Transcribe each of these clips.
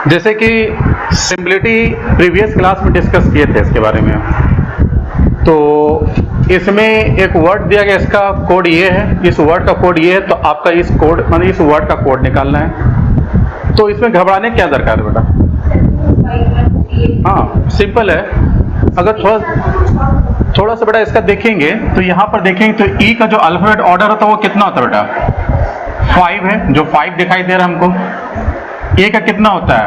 जैसे कि सिम्पलिटी previous class में डिस्कस किए थे इसके बारे में। तो इसमें एक वर्ड दिया गया, इसका कोड ये है, इस वर्ड का कोड ये है, तो आपका इस कोड मतलब इस वर्ड का कोड निकालना है। तो इसमें घबराने क्या दरकार है बेटा? हाँ सिंपल है। अगर थोड़ा सा बेटा इसका देखेंगे तो यहाँ पर देखेंगे तो ई का जो अल्फाबेट ऑर्डर होता है वो कितना होता है बेटा? 5 है, जो 5 दिखाई दे रहा है हमको। ए का कितना होता है?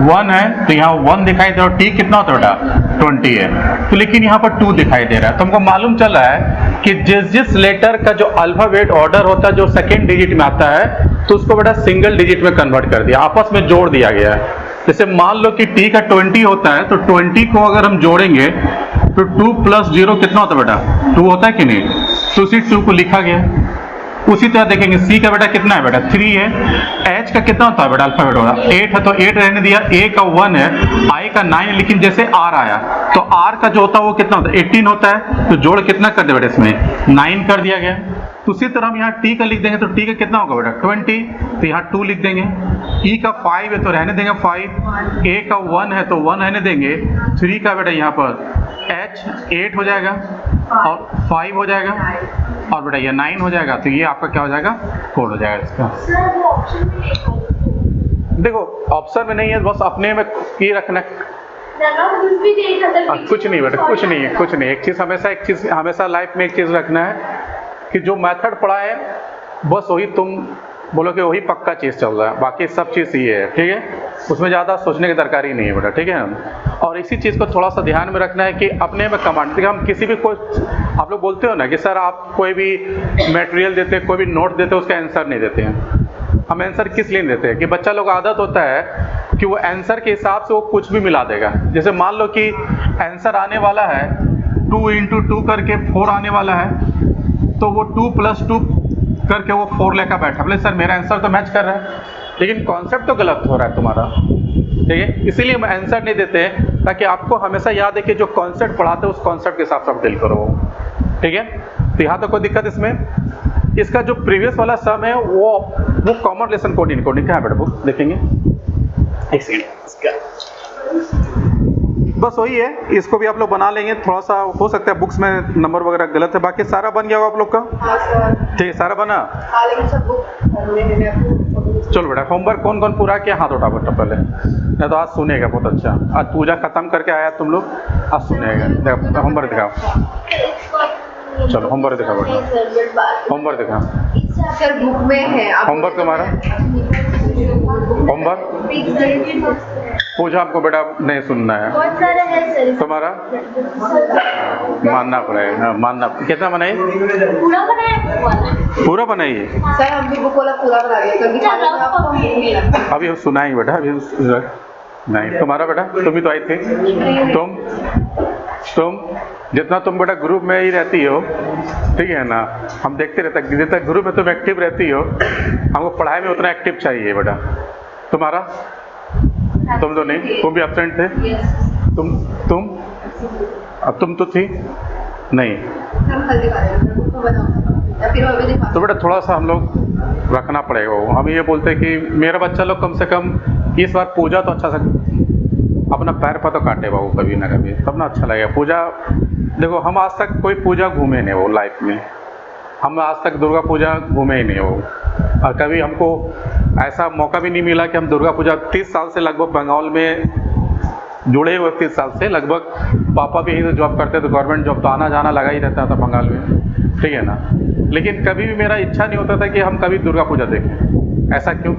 1 है, तो यहाँ 1 दिखाई दे रहा है। टी कितना होता है बेटा? 20 है। तो लेकिन यहाँ पर 2 दिखाई दे रहा है, तो हमको मालूम चल रहा है कि जिस लेटर का जो अल्फाबेट ऑर्डर होता है जो सेकेंड डिजिट में आता है, तो उसको बेटा सिंगल डिजिट में कन्वर्ट कर दिया, आपस में जोड़ दिया गया है। जैसे मान लो कि टी का 20 होता है, तो 20 को अगर हम जोड़ेंगे तो 2 + 0 कितना होता है बेटा? 2 होता है कि नहीं? तो उसी 2 को लिखा गया। उसी तरह देखेंगे सी का बेटा कितना है बेटा? 3 है। एच का कितना होता है बेटा? अल्फाबेट होगा 8 है, तो 8 रहने दिया। ए का 1 है, आई का 9 है, लेकिन जैसे आर आया तो आर का जो होता है वो कितना होता है? 18 होता है, तो जोड़ कितना कर दे बेटा इसमें? 9 कर दिया गया। तो उसी तरह हम यहाँ टी का लिख देंगे, तो टी का कितना होगा बेटा? 20, तो यहाँ 2 लिख देंगे। ई का 5 है तो रहने देंगे 5। ए का 1 है तो 1 रहने देंगे। 3 का बेटा यहाँ पर एच 8 हो जाएगा और 5 हो जाएगा और बेटा ये 9 हो जाएगा। तो ये आपका क्या हो जाएगा? कोड हो जाएगा इसका। देखो ऑप्शन में नहीं है, बस अपने में ये रखना कुछ नहीं बेटा, कुछ नहीं। एक चीज़ हमेशा लाइफ में एक चीज़ रखना है कि जो मेथड पढ़ा है बस वही तुम बोलो कि वही पक्का चीज़ चल रहा है, बाकी सब चीज़ ये है, ठीक है? उसमें ज़्यादा सोचने की दरकार ही नहीं है बेटा, ठीक है? और इसी चीज़ को थोड़ा सा ध्यान में रखना है कि अपने में कमांड, देखिए हम किसी भी कोई, आप लोग बोलते हो ना कि सर आप कोई भी मटेरियल देते हैं, कोई भी नोट देते हैं, उसका आंसर नहीं देते हैं। हम आंसर किस लिए देते हैं कि बच्चा लोग आदत होता है कि वो आंसर के हिसाब से वो कुछ भी मिला देगा। जैसे मान लो कि आंसर आने वाला है 2 × 2 करके 4 आने वाला है, तो वो 2 + 2 करके वो 4 लेकर बैठा, बोले सर मेरा आंसर तो मैच कर रहा है, लेकिन कॉन्सेप्ट तो गलत हो रहा है तुम्हारा, ठीक है? इसीलिए हम आंसर नहीं देते हैं, ताकि आपको हमेशा याद है कि जो कॉन्सेप्ट पढ़ाते हैं उस कॉन्सेप्ट के हिसाब से आप डील करो, ठीक है? तो यहाँ तो कोई दिक्कत इसमें। इसका जो प्रीवियस वाला सम है वो कॉमन लेसन कोड इनकोडिंग का है बेटा, बुक देखेंगे एक सेकेंड, बस वही है। इसको भी आप लोग बना लेंगे, थोड़ा सा हो सकता है बुक्स में नंबर वगैरह गलत है, बाकी सारा बन गया होगा आप लोग का, ठीक है? सारा बना। चलो बेटा होमवर्क कौन कौन पूरा किया? हाथ उठा बेटा पहले, नहीं तो आज सुनेगा बहुत अच्छा। आज पूजा खत्म करके आया तुम लोग, आज सुनेगा। होमवर्क दिखाओ, चलो होमवर्क दिखाओ बेटा, होमवर्क दिखाओ। सर बुक में है होमवर्क तुम्हारा, होमवर्क पूजा आपको बेटा नहीं सुनना है तुम्हारा, मानना पड़ेगा, मानना। कितना बनाइए? पूरा बनाइए सर, हम भी बुक वाला पूरा बना दिया। अभी हम सुनाएंगे बेटा, अभी नहीं। तुम्हारा बेटा, तुम भी तो आई थी, तुम जितना तुम बेटा ग्रुप में ही रहती हो, ठीक है ना? हम देखते रहते हैं जितना ग्रुप में तुम एक्टिव रहती हो, हमको पढ़ाई में उतना एक्टिव चाहिए बेटा। तुम्हारा, तुम तो नहीं, तुम भी एब्सेंट थे। तुम तो थी नहीं। तो बेटा थोड़ा सा हम लोग रखना पड़ेगा। हम ये बोलते हैं कि मेरा बच्चा लोग कम से कम इस बार पूजा तो अच्छा से अपना पैर पर तो काटे बाबू कभी ना कभी, तब ना अच्छा लगेगा। पूजा देखो, हम आज तक कोई पूजा घूमे नहीं वो लाइफ में, हम आज तक दुर्गा पूजा घूमे ही नहीं वो, और कभी हमको ऐसा मौका भी नहीं मिला कि हम दुर्गा पूजा 30 साल से लगभग बंगाल में जुड़े हुए, 30 साल से लगभग। पापा भी यहीं से जॉब करते थे, गवर्नमेंट जॉब, तो आना जाना लगा ही रहता था बंगाल में, ठीक है ना? लेकिन कभी भी मेरा इच्छा नहीं होता था कि हम कभी दुर्गा पूजा देखें। ऐसा क्यों?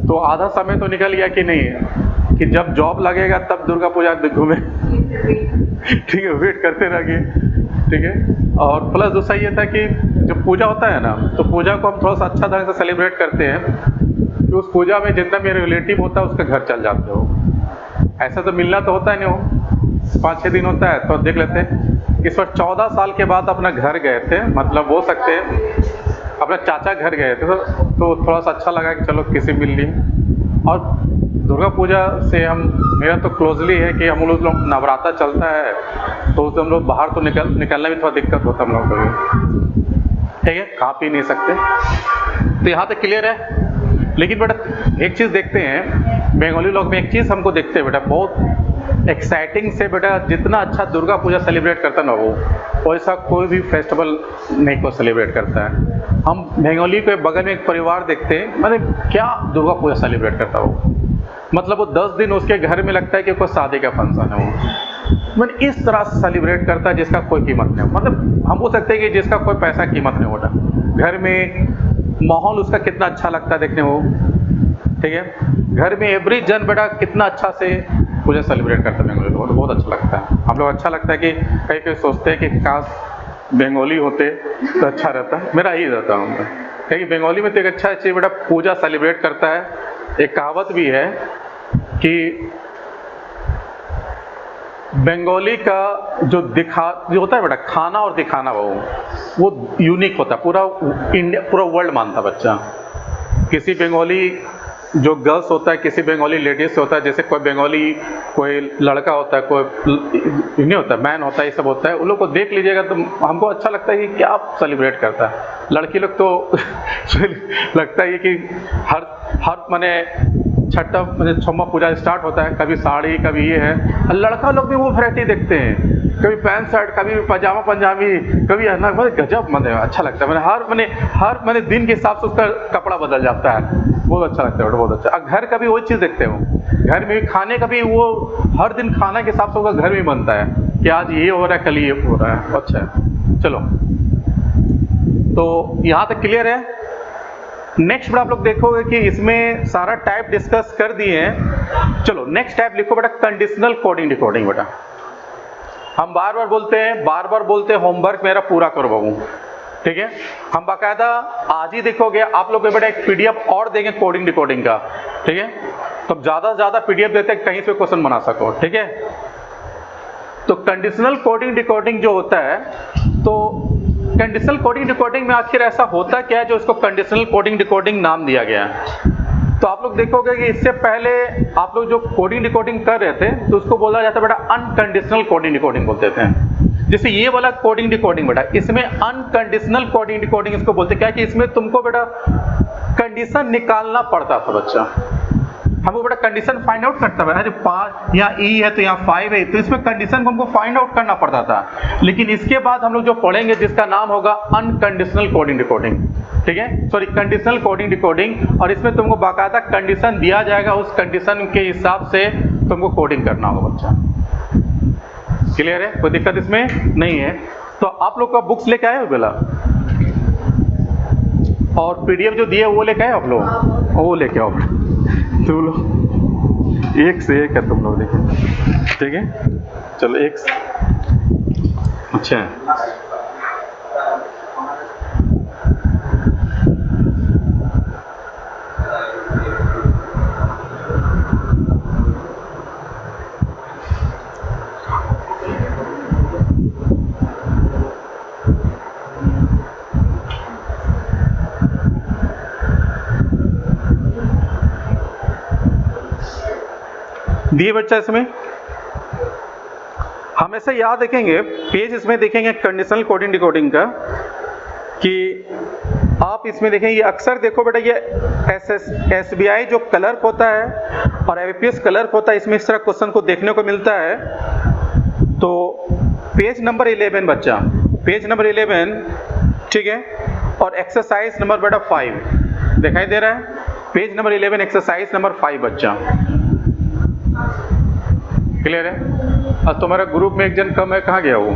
तो आधा समय तो निकल गया कि नहीं कि जब जॉब लगेगा तब दुर्गा पूजा घूमे, ठीक है? वेट करते रह गए, ठीक है? और प्लस दूसरा ये था कि जब पूजा होता है ना, तो पूजा को हम थोड़ा सा अच्छा ढंग से सेलिब्रेट करते हैं कि उस पूजा में जितना मेरे रिलेटिव होता है उसके घर चल जाते हो। ऐसा तो मिलना तो होता है नहीं, हो 5-6 दिन होता है तो देख लेते हैं। इस बार 14 साल के बाद अपना घर गए थे, मतलब बोल सकते हैं अपने चाचा घर गए थे, तो थोड़ा सा अच्छा लगा कि चलो किसी मिल लिए। और दुर्गा पूजा से मेरा तो क्लोजली है कि हम लोग नवरात्र चलता है तो उससे हम लोग बाहर तो निकलना भी थोड़ा दिक्कत होता है हम लोग को, ठीक है? खा पी नहीं सकते, तो यहाँ तक क्लियर है। लेकिन बेटा एक चीज़ देखते हैं बंगाली लोग में एक चीज़ हमको देखते हैं बेटा, बहुत एक्साइटिंग से बेटा, जितना अच्छा दुर्गा पूजा सेलिब्रेट करता है ना वो, वैसा कोई भी फेस्टिवल नहीं को सेलिब्रेट करता है। हम बंगाली के बगल में एक परिवार देखते हैं, मतलब क्या दुर्गा पूजा सेलिब्रेट करता है वो, मतलब वो 10 दिन उसके घर में लगता है कि कोई शादी का फंक्शन है वो, मतलब इस तरह से सेलिब्रेट करता है जिसका कोई कीमत नहीं हो। मतलब हम बोल सकते हैं कि जिसका कोई पैसा कीमत नहीं होता, घर में माहौल उसका कितना अच्छा लगता है देखने को, ठीक है। घर में एवरी जन बेटा कितना अच्छा से पूजा सेलिब्रेट करता है बंगाली लोग, तो बहुत अच्छा लगता है। हम लोग अच्छा लगता है कि कई कई सोचते हैं कि काश बंगाली होते तो अच्छा रहता, मेरा यही रहता हूँ, कहीं बंगाली में तो एक अच्छा चीज़ बेटा पूजा सेलिब्रेट करता है। एक कहावत भी है कि बंगाली का जो होता है बेटा खाना और दिखाना वो यूनिक होता है, पूरा इंडिया पूरा वर्ल्ड मानता बच्चा। किसी बंगाली जो गर्ल्स होता है, किसी बंगाली लेडीज होता है, जैसे कोई बंगाली कोई लड़का होता है, कोई नहीं होता मैन होता है, ये सब होता है, उन लोग को देख लीजिएगा तो हमको अच्छा लगता है कि क्या सेलिब्रेट करता है। लड़की लोग तो लगता है कि हर माने छठा माने छम्मा पूजा स्टार्ट होता है, कभी साड़ी कभी ये है, और लड़का लोग भी वो वैरायटी देखते हैं, कभी पैंट शर्ट कभी पजामा पंजाबी कभी है ना, मतलब गजब, मतलब अच्छा लगता है। मैंने हर मैंने दिन के हिसाब से उसका कपड़ा बदल जाता है, बहुत अच्छा लगता है, बहुत अच्छा। घर का भी वही चीज़ देखते हो, घर में भी खाने का भी वो हर दिन खाना के हिसाब से उसका घर में बनता है कि आज ये हो रहा है कल ये हो रहा है। अच्छा है, चलो तो यहाँ तक क्लियर है। नेक्स्ट बेटा आप लोग देखोगे कि इसमें सारा टाइप डिस्कस कर दिए हैं। चलो नेक्स्ट टाइप लिखो बेटा, कंडीशनल कोडिंग डिकोडिंग। बेटा हम बार बार बोलते हैं होमवर्क मेरा पूरा करो बाबू, ठीक है। हम बाकायदा आज ही देखोगे आप लोग बेटा एक पीडीएफ और देंगे कोडिंग डिकोडिंग का, ठीक है। तो ज़्यादा से ज़्यादा पीडीएफ देते हैं कहीं से क्वेश्चन बना सको, ठीक है। तो कंडीशनल कोडिंग डिकोडिंग जो होता है, तो कंडीशनल कोडिंग डिकोडिंग में आखिर ऐसा होता क्या है जो इसको कंडीशनल कोडिंग डिकोडिंग नाम दिया गया है। तो आप लोग देखोगे कि इससे पहले आप लोग जो कोडिंग डिकोडिंग कर रहे थे तो उसको बोला जाता है बेटा अनकंडीशनल कोडिंग डिकोडिंग बोलते थे। जैसे ये वाला कोडिंग डिकोडिंग बेटा, इसमें अनकंडीशनल कोडिंग डिकोडिंग इसको बोलते क्या कि इसमें तुमको बेटा कंडीशन निकालना पड़ता था बच्चा। हमको बेटा कंडीशन फाइंड आउट करता है, अरे 5 यहाँ ई है तो यहाँ 5 है, तो इसमें कंडीशन को हमको फाइंड आउट करना पड़ता था। लेकिन इसके बाद हम लोग जो पढ़ेंगे जिसका नाम होगा अनकंडीशनल कोडिंग डिकोडिंग, ठीक है, सॉरी कंडीशनल कोडिंग डिकोडिंग। और इसमें तुमको बाकायदा कंडीशन दिया जाएगा, उस कंडीशन के हिसाब से तुमको कोडिंग करना होगा बच्चा। क्लियर है, कोई दिक्कत इसमें नहीं है। तो आप लोग का बुक्स लेके आए हो बेला, और पीडीएफ जो दिए वो लेके आए आप लोग, वो लेके आओ तुम लोग, एक से एक है तुम लोग, देखो ठीक है। चलो एक अच्छा दिए बच्चा। इसमें हमेशा याद रखेंगे, पेज इसमें देखेंगे कंडीशनल कोडिंग डिकोडिंग का, कि आप इसमें देखें, ये अक्सर देखो बेटा ये एसबीआई जो क्लर्क होता है और एबीपीएस क्लर्क होता है, इसमें इस तरह क्वेश्चन को देखने को मिलता है। तो पेज नंबर 11 बच्चा, पेज नंबर 11, ठीक है, और एक्सरसाइज नंबर बेटा 5 दिखाई दे रहा है, पेज नंबर 11 एक्सरसाइज नंबर 5 बच्चा। क्लियर है। अब तुम्हारा ग्रुप में एक जन कम है, कहाँ गया वो?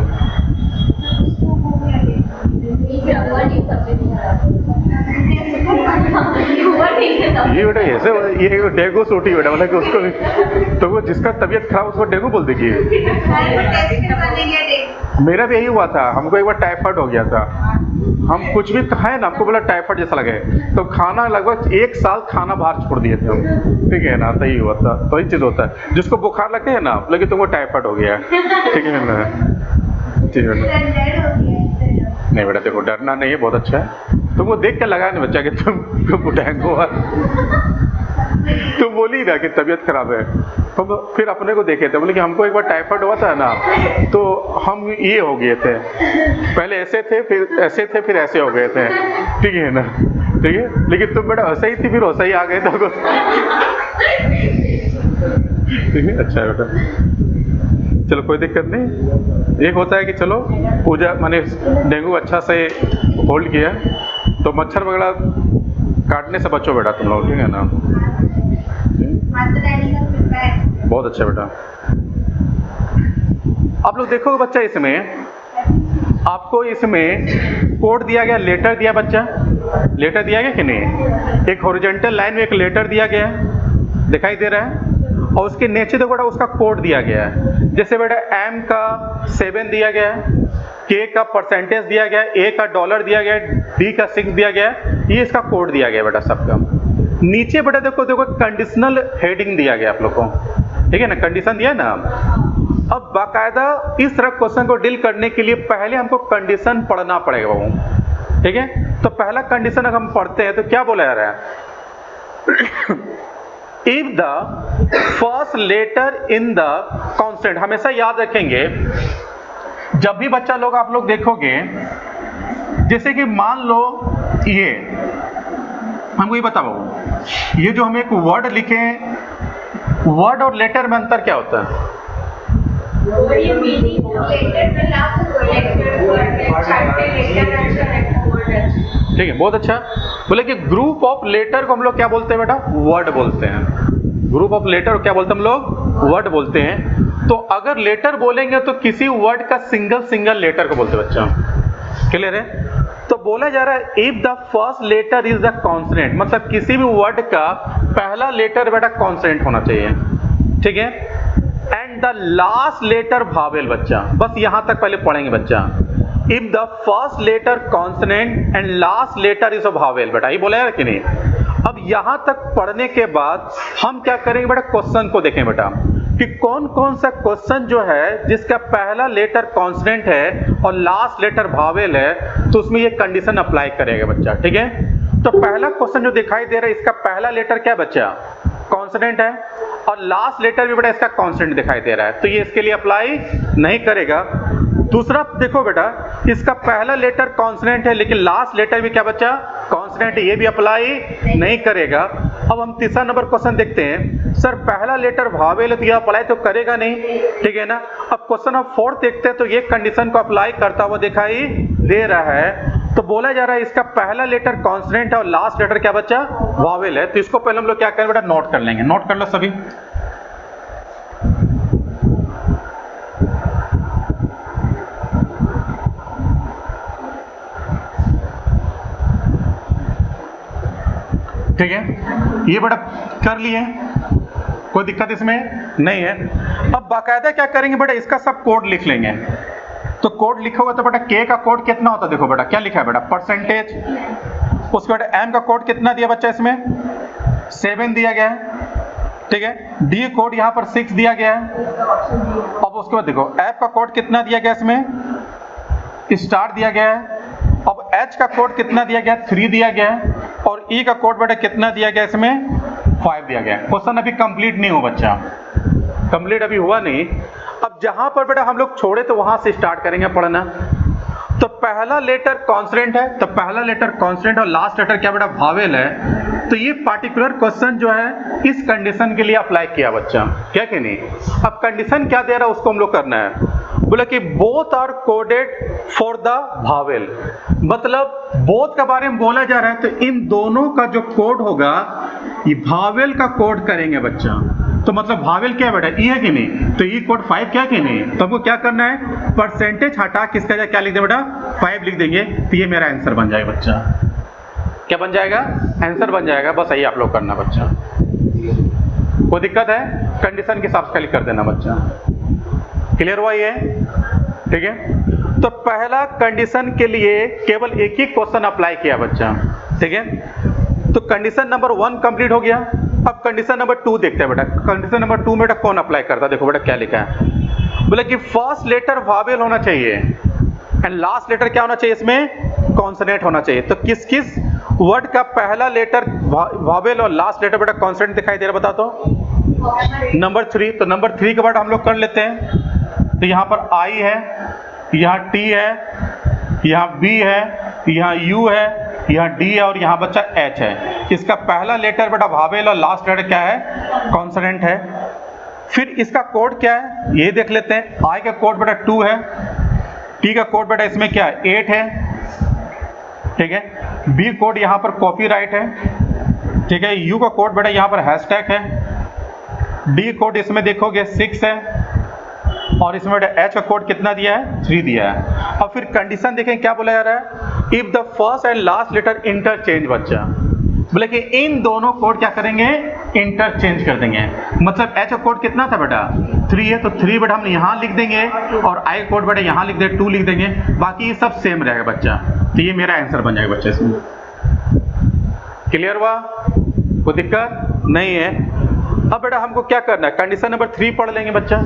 ये बेटा ऐसे ये डेंगू सूटी बेटा, मतलब कि उसको तो वो जिसका तबीयत खराब उसको डेंगू बोल देगी। मेरा भी यही हुआ था, हमको एक बार टाइफाइड हो गया था। हम कुछ भी खाए ना, हमको बोला टाइफाइड जैसा लगे, तो खाना लगभग 1 साल खाना बाहर छोड़ दिए थे हम, ठीक है ना। तो यही हुआ था, तो यही चीज़ होता है, जिसको बुखार लगते है ना, लेकिन तुमको टाइफाइड हो गया, ठीक है ना, ठीक है। नहीं बेटा देखो डरना नहीं है, बहुत अच्छा है। तुमको देख के लगा नहीं बच्चा कि तुम डेंगू है, तुम बोली ना कि तबीयत खराब है। तो फिर अपने को देखे थे, बोले कि हमको एक बार टाइफाइड हुआ था ना, तो हम ये हो गए थे, पहले ऐसे थे फिर ऐसे थे फिर ऐसे हो गए थे, ठीक है ना, ठीक है। लेकिन तुम बेटा ऐसा ही थी फिर वैसा ही आ गए थे। ठीक है, अच्छा है बेटा, चलो कोई दिक्कत नहीं। एक होता है कि चलो पूजा माने डेंगू अच्छा से होल्ड किया, तो मच्छर वगैरह काटने से बचो बेटा तुम लोग, ठीक है ना। बहुत अच्छा बेटा। आप लोग देखो बच्चा, इसमें आपको इसमें कोड दिया गया, लेटर दिया बच्चा, लेटर दिया गया कि नहीं? एक हॉरिजॉन्टल लाइन में एक लेटर दिया गया है, दिखाई दे रहा है, और उसके नीचे देखो बेटा उसका कोड दिया गया है। जैसे बेटा एम का 7 दिया गया है, के का परसेंटेज दिया गया है, ए का डॉलर दिया गया है, डी का 6 दिया गया है, ये इसका कोड दिया गया बेटा सबका। नीचे बेटा देखो देखो कंडीशनल हेडिंग दिया गया आप लोग को, ठीक है ना, कंडीशन दिया ना। अब बाकायदा इस तरह क्वेश्चन को डील करने के लिए पहले हमको कंडीशन पढ़ना पड़ेगा बाबू, ठीक है। तो पहला कंडीशन अगर हम पढ़ते हैं तो क्या बोला जा रहा है? If the first letter in the constant, हमेशा याद रखेंगे जब भी बच्चा लोग आप लोग देखोगे, जैसे कि मान लो ये हमको ये बताओ, ये जो हम एक वर्ड लिखे, वर्ड और लेटर में अंतर क्या होता है? ठीक है, बहुत अच्छा। बोले कि ग्रुप ऑफ लेटर को हम लोग क्या बोलते हैं बेटा? वर्ड बोलते हैं। ग्रुप ऑफ लेटर क्या बोलते हैं हम लोग? वर्ड बोलते हैं। तो अगर लेटर बोलेंगे तो किसी वर्ड का सिंगल लेटर को बोलते हैं बच्चा, क्लियर है? तो बोला जा रहा है if the first letter is the consonant, मतलब किसी भी वर्ड का पहला लेटर बेटा कॉन्सोनेंट होना चाहिए, ठीक है। And the last letter vowel, बच्चा बस यहां तक पहले पढ़ेंगे बच्चा। If the first letter consonant and last letter is a vowel, बेटा ये बोला है कि नहीं? अब यहां तक पढ़ने के बाद हम क्या करेंगे बेटा? क्वेश्चन को देखें बेटा कि कौन कौन सा क्वेश्चन जो है जिसका पहला लेटर कॉन्सोनेंट है और लास्ट लेटर वावेल है, तो उसमें ये कंडीशन अप्लाई करेगा बच्चा, ठीक है। तो पहला क्वेश्चन जो दिखाई दे रहा है, इसका पहला लेटर क्या बच्चा? कॉन्सोनेंट है, और लास्ट लेटर भी बेटा इसका कॉन्सोनेंट दिखाई दे रहा है, तो ये इसके लिए अप्लाई नहीं करेगा। दूसरा देखो बेटा, इसका पहला लेटर कॉन्सोनेंट है लेकिन लास्ट लेटर भी क्या बच्चा? कॉन्सोनेंट है, ये भी अप्लाई नहीं करेगा। अब हम तीसरा नंबर क्वेश्चन देखते हैं। सर पहला लेटर वावेल है तो ये अप्लाई तो करेगा नहीं, ठीक है ना। अब क्वेश्चन हम 4 देखते हैं तो ये कंडीशन को अप्लाई करता हुआ दिखाई दे रहा है। तो बोला जा रहा है इसका पहला लेटर कॉन्सोनेंट है और लास्ट लेटर क्या बच्चा? वावेल है। तो इसको पहले हम लोग क्या करें बेटा? नोट कर लेंगे। नोट कर लो सभी। ठीक है, ये बेटा कर लिए, कोई दिक्कत इसमें नहीं है। अब बाकायदा क्या करेंगे बेटा? इसका सब कोड लिख लेंगे। तो कोड लिखोगे तो बेटा के का कोड कितना होता है? देखो बेटा क्या लिखा है बेटा? परसेंटेज। उसके बाद एम का कोड कितना दिया बच्चा? इसमें 7 दिया गया है, ठीक है। डी कोड यहाँ पर 6 दिया गया है। अब उसके बाद देखो एफ का कोड कितना दिया गया? इसमें स्टार दिया गया है। अब एच का कोड कितना दिया गया? 3 दिया गया है। और ई का कोड बेटा कितना दिया गया? इसमें 5 दिया गया है। क्वेश्चन अभी कंप्लीट नहीं हुआ बच्चा, कंप्लीट अभी हुआ नहीं। अब जहां पर बेटा हम लोग छोड़े तो वहां से स्टार्ट करेंगे पढ़ना। तो पहला लेटर कॉन्सोनेंट है, तो पहला लेटर कॉन्सोनेंट और लास्ट लेटर क्या बेटा? वावेल है। तो ये पार्टिकुलर क्वेश्चन जो है इस कंडीशन के लिए अप्लाई किया बच्चा, क्या कि नहीं। अब कंडीशन क्या दे रहा है उसको हम लोग करना है। बोला कि both are coded for the vowel, मतलब बोथ के बारे में बोला जा रहा है तो इन दोनों का जो कोड होगा ये वावेल का कोड करेंगे बच्चा। तो मतलब वावेल क्या है बेटा? ई है कि नहीं? तो ई कोड 5 क्या कि नहीं? तो हमको क्या करना है? परसेंटेज हटा किसका जाए क्या लिख दें बेटा? 5 लिख देंगे, तो ये मेरा आंसर बन जाएगा बच्चा। क्या बन जाएगा? आंसर बन जाएगा। बस यही आप लोग करना बच्चा। कोई दिक्कत है? कंडीशन के हिसाब से खाली कर देना बच्चा। क्लियर हुआ ये? ठीक है। तो पहला कंडीशन के लिए केवल एक ही क्वेश्चन अप्लाई किया बच्चा, ठीक है। तो कंडीशन नंबर 1 कंप्लीट हो गया। अब कंडीशन नंबर 2 देखते हैं बेटा। कंडीशन नंबर 2 में बेटा कौन अप्लाई करता है? देखो बेटा क्या लिखा है। बोले कि फर्स्ट लेटर वावेल होना चाहिए एंड लास्ट लेटर क्या होना चाहिए? इसमें कॉन्सोनेंट होना चाहिए। तो किस किस वर्ड का पहला लेटर वावेल और लास्ट लेटर बेटा कॉन्सोनेंट दिखाई दे रहा? बता दो। नंबर 3। तो नंबर 3 के बाद हम लोग कर लेते हैं। तो यहाँ पर आई है, यहाँ टी है, यहाँ बी है, यहाँ यू है, यहाँ डी है और यहाँ बच्चा एच है। इसका पहला लेटर बेटा वावेल और लास्ट लेटर क्या है? कॉन्सोनेंट है। फिर इसका कोड क्या है ये देख लेते हैं। आई का कोड बेटा 2 है, टी का कोड बेटा इसमें क्या है 8 है, ठीक है। बी कोड यहाँ पर कॉपीराइट है, ठीक है। यू का कोड बेटा यहाँ पर हैशटैग है, डी कोड इसमें देखोगे 6 है, और इसमें बेटा एच का कोड कितना दिया है 3 दिया है। और फिर कंडीशन देखें क्या बोला जा रहा है, if the first and last letter interchange बच्चा, बोले कि इन दोनों कोड क्या करेंगे इंटरचेंज कर देंगे। मतलब एच का कोड कितना था बेटा 3 है, तो 3 बेटा हम यहाँ लिख देंगे, और आई कोड बेटा यहाँ लिख देंगे 2 लिख देंगे, बाकी ये सब सेम रहेगा बच्चा। तो ये मेरा आंसर बन जाएगा बच्चा इसमें। क्लियर हुआ, कोई दिक्कत नहीं है। अब बेटा हमको क्या करना है, कंडीशन नंबर 3 पढ़ लेंगे बच्चा,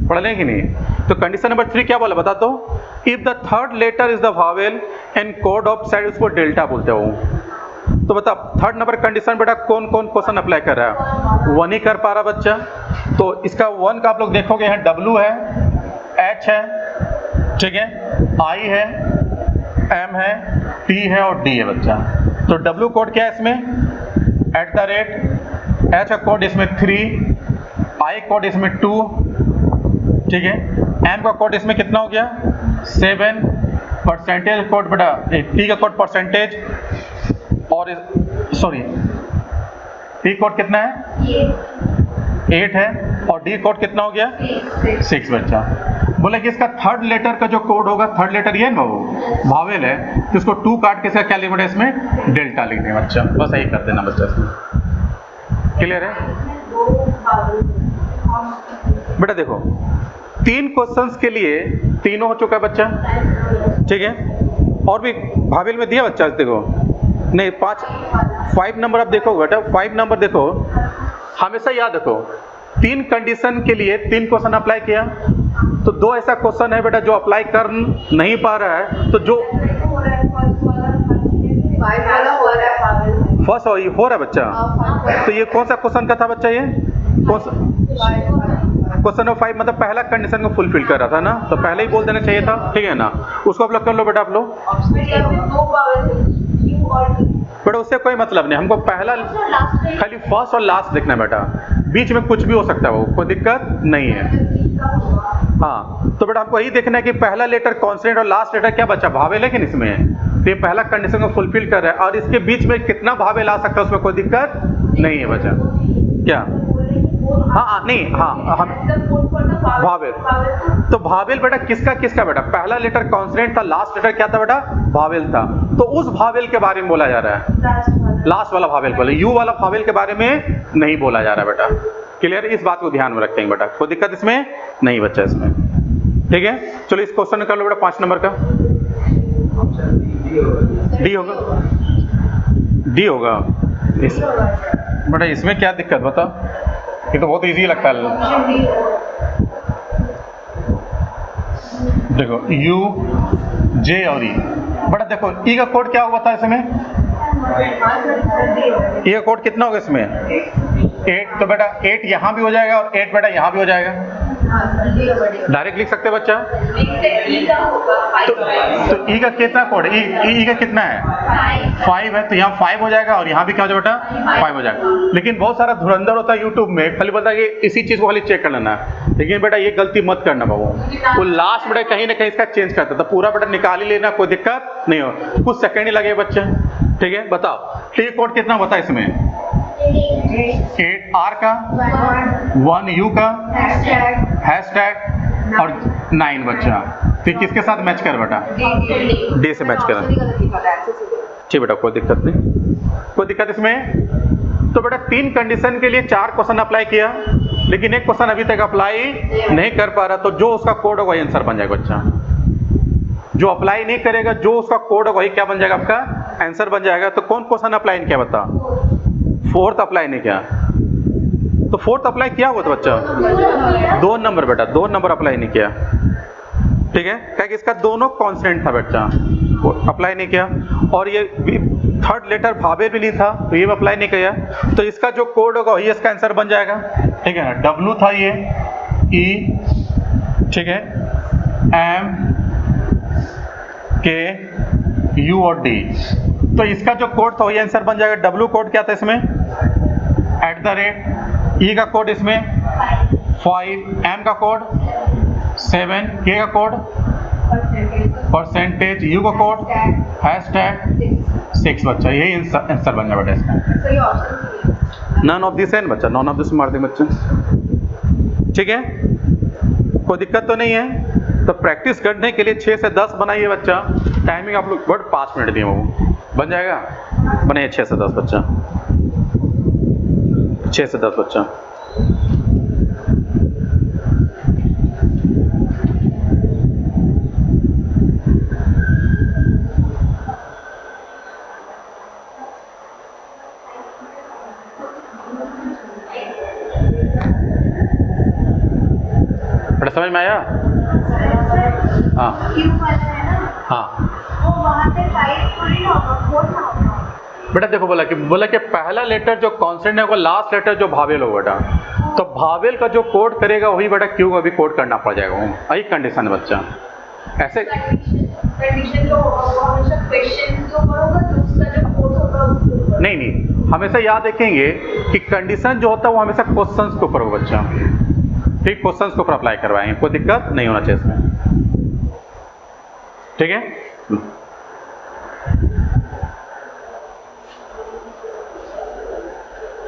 पढ़ लेंगे नहीं? तो कंडीशन नंबर 3 क्या बोला बता दो, if the third letter is the vowel and code of side, उसको डेल्टा बोलते हो। तो बता थर्ड नंबर कंडीशन बेटा कौन कौन क्वेश्चन अप्लाई कर रहा है, 1 ही कर पा रहा बच्चा। तो इसका 1 का आप लोग देखोगे यहाँ W है, H है, ठीक है, I है, M है, T है और D है बच्चा। तो W कोड क्या है इसमें @ H का कोड इसमें 3, I कोड इसमें 2, ठीक है, M का कोड इसमें कितना हो गया 7, परसेंटेज कोड बेटा T का कोड परसेंटेज, और सॉरी T कोड कितना है 8 है, और D कोड कितना हो गया 6 बच्चा। बोले कि इसका थर्ड लेटर का जो कोड होगा, थर्ड लेटर ये ना वो वावेल है, तो इसको 2 काट के इसका क्या लिखना है इसमें डेल्टा लिख दें बच्चा, बस यही कर देना बच्चा इसमें। क्लियर है बेटा? देखो 3 क्वेश्चंस के लिए तीनों हो चुका है बच्चा, ठीक है। और भी वावेल में दिया बच्चा, देखो नहीं 5 नंबर आप देखो बेटा, 5 नंबर देखो, हमेशा याद रखो 3 कंडीशन के लिए 3 क्वेश्चन अप्लाई किया, तो 2 ऐसा क्वेश्चन है बेटा जो अप्लाई कर नहीं पा रहा है, तो जो फर्स्ट हो रहा है बच्चा। तो ये कौन सा क्वेश्चन का था बच्चा, ये क्वेश्चन नंबर 5, मतलब पहला कंडीशन को फुलफिल कर रहा था ना, तो पहले ही बोल देना चाहिए था, ठीक है ना। उसको आप लोग कर लो बेटा, आप लोग बेटा उससे कोई मतलब नहीं, हमको पहला खाली फर्स्ट और लास्ट देखना है बेटा, बीच में कुछ भी हो सकता है, वो कोई दिक्कत नहीं है। हाँ तो बेटा हमको यही देखना है कि पहला लेटर कॉन्सोनेंट और लास्ट लेटर क्या बच्चा वावेल है कि इसमें, तो ये पहला कंडीशन को फुलफिल कर रहा है, और इसके बीच में कितना वावेल आ सकता है उसमें कोई दिक्कत नहीं है बच्चा। क्या हाँ नहीं हाँ हम वावेल, तो वावेल बेटा किसका किसका बेटा, पहला लेटर कॉन्सोनेंट था, लास्ट लेटर क्या था बेटा वावेल था, तो उस वावेल के बारे में बोला जा रहा है, लास्ट वाला वावेल बोले, यू वाला वावेल के बारे में नहीं बोला जा रहा बेटा। क्लियर, इस बात को ध्यान में रखेंगे बेटा, कोई दिक्कत इसमें नहीं बच्चा इसमें, ठीक है। चलो इस क्वेश्चन कर लो बेटा 5 नंबर का, डी होगा, डी होगा बेटा, इसमें क्या दिक्कत बता, ये तो बहुत इजी लगता है। देखो यू जे और ई, बेटा देखो ई का कोड क्या हुआ था इसमें, ई का कोड कितना होगा इसमें 8, तो बेटा 8 यहाँ भी हो जाएगा और 8 बेटा यहाँ भी हो जाएगा, डायरेक्ट लिख सकते बच्चा। तो ई का कितना कोड है, ई का कितना है 5 है, तो यहाँ 5 हो जाएगा और यहाँ भी क्या हो जाएगा बेटा 5 हो जाएगा। लेकिन बहुत सारा धुरंधर होता है यूट्यूब में, खाली बोलता है कि इसी चीज़ को खाली चेक कर लेना है, लेकिन बेटा ये गलती मत करना बाबू, वो लास्ट बेटा कहीं ना कहीं इसका चेंज करता था, पूरा बेटा निकाल ही लेना, कोई दिक्कत नहीं हो, कुछ सेकेंड ही लगे बच्चे, ठीक है। बताओ टी कोड कितना होता है इसमें 8 आर का 1 यू का हैशटैग और 9 बच्चा, फिर किसके साथ मैच कर बेटा डी से मैच कर, ठीक बेटा कोई दिक्कत नहीं, कोई दिक्कत इसमें। तो बेटा 3 कंडीशन के लिए 4 क्वेश्चन अप्लाई किया, लेकिन एक क्वेश्चन अभी तक अप्लाई नहीं कर पा रहा, तो जो उसका कोड होगा वही आंसर बन जाएगा बच्चा, जो अप्लाई नहीं करेगा जो उसका कोड होगा वही क्या बन जाएगा आपका आंसर बन जाएगा। तो कौन क्वेश्चन अप्लाई नहीं किया बता, 4th अप्लाई नहीं किया, तो 4th अप्लाई किया हुआ था बच्चा 2 नंबर बेटा, 2 नंबर अप्लाई नहीं किया, ठीक है, क्या कि इसका दोनों कॉन्स्टेंट था बच्चा, वो अप्लाई नहीं किया, और ये थर्ड लेटर भावे भी नहीं था, तो ये भी अप्लाई नहीं किया, तो इसका जो कोड होगा वही इसका आंसर बन जाएगा, ठीक है ना। W था ये E, ठीक है, M K U और D, तो इसका जो कोड था वही आंसर बन जाएगा। W कोड क्या था इसमें @ E का कोड इसमें 5 M का कोड, 7 K का कोड, परसेंटेज U का कोड, हैशटैग 6 बच्चा, यही आंसर बन जाएगा बेटा इसका। नन ऑफ दिस है बच्चा, नन ऑफ दिस मार दें बच्चा, ठीक है, कोई दिक्कत तो नहीं है। तो प्रैक्टिस करने के लिए 6 से 10 बनाइए बच्चा, टाइमिंग आप लोग बट 5 मिनट दिए, वो बन जाएगा, बनाइए 6 से 10 बच्चा, 6 से 10 बच्चा। बेटा समझ में आया? हाँ हाँ बेटा देखो, बोला कि पहला लेटर जो कॉन्सेंट है वो लास्ट लेटर जो भावेल हो बेटा, तो भावेल का जो कोड करेगा वही बेटा क्यू का भी कोड करना पड़ जाएगा, वही कंडीशन है बच्चा। ऐसे कंडीशन जो होगा वो हमेशा क्वेश्चन के ऊपर होगा, तो उसका जो कोड होगा उसके ऊपर। नहीं, हमेशा याद रखेंगे कि कंडीशन जो होता है वो हमेशा क्वेश्चंस के ऊपर हो बच्चा, ठीक, क्वेश्चंस के ऊपर अप्लाई करवाएंगे, कोई दिक्कत नहीं होना चाहिए इसमें, ठीक है।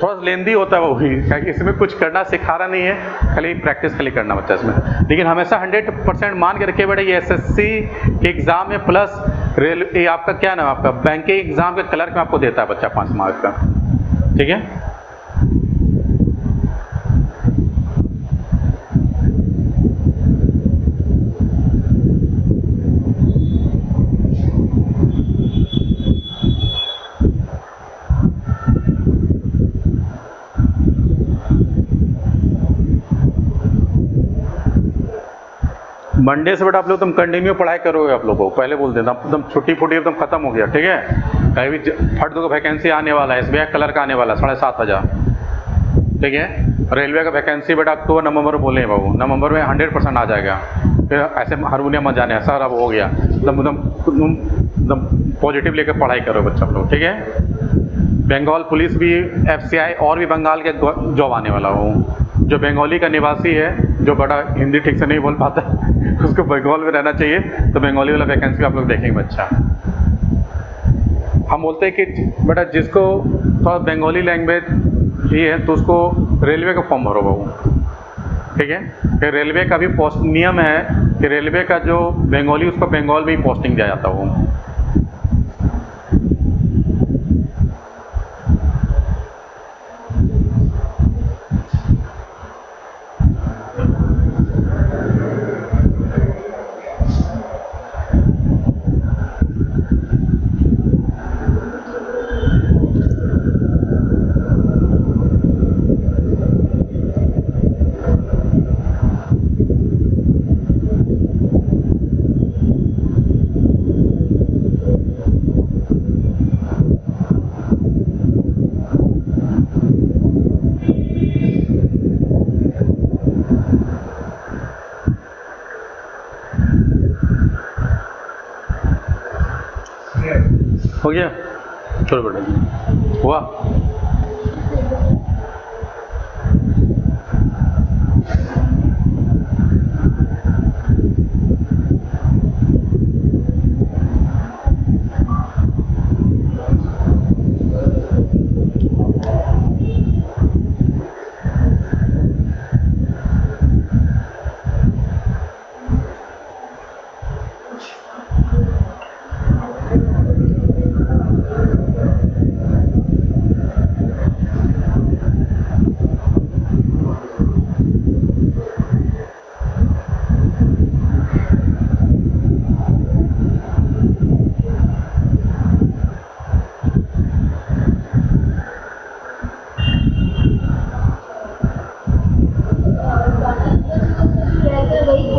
थोड़ा सा लेंदी होता है वो भी, क्योंकि इसमें कुछ करना सिखाना नहीं है, खाली प्रैक्टिस खाली करना बच्चा इसमें। लेकिन हमेशा 100% मान के रखिए बेटा, ये एसएससी के एग्जाम में प्लस रेलवे आपका क्या नाम, आपका बैंक के एग्जाम के क्लर्क में आपको देता है बच्चा 5 मार्क का, ठीक है। मंडे से बेटा आप लोग तुम कंटिन्यू पढ़ाई करोगे, आप लोगों को पहले बोल देना, एकदम छुट्टी फुट्टी एकदम खत्म हो गया, ठीक है। कहीं भी फट दो वैकेंसी आने वाला है, एसबीआई क्लर्क आने वाला है 7,500, ठीक है। रेलवे का वैकेंसी बेटा अक्टूबर नवंबर बोले बाबू, नवंबर में 100% आ जाएगा। फिर ऐसे हारमोनियम मत जाने, सर अब हो गया, एकदम पॉजिटिव लेकर पढ़ाई करो बच्चा लोग, ठीक है। बंगाल पुलिस भी, एफसीआई और भी बंगाल के जॉब आने वाला हूँ। जो बंगाली का निवासी है, जो बड़ा हिंदी ठीक से नहीं बोल पाता उसको बंगाल में रहना चाहिए, तो बंगाली वाला वैकेंसी आप लोग देखेंगे बच्चा। हम बोलते हैं कि बेटा जिसको थोड़ा बंगाली लैंग्वेज ये है तो उसको रेलवे का फॉर्म भरो बाबू, ठीक है। फिर रेलवे का भी पोस्ट नियम है कि रेलवे का जो बंगाली उसको बंगाल में ही पोस्टिंग दिया जाता हो। हो गया, चलो बेटा, हुआ।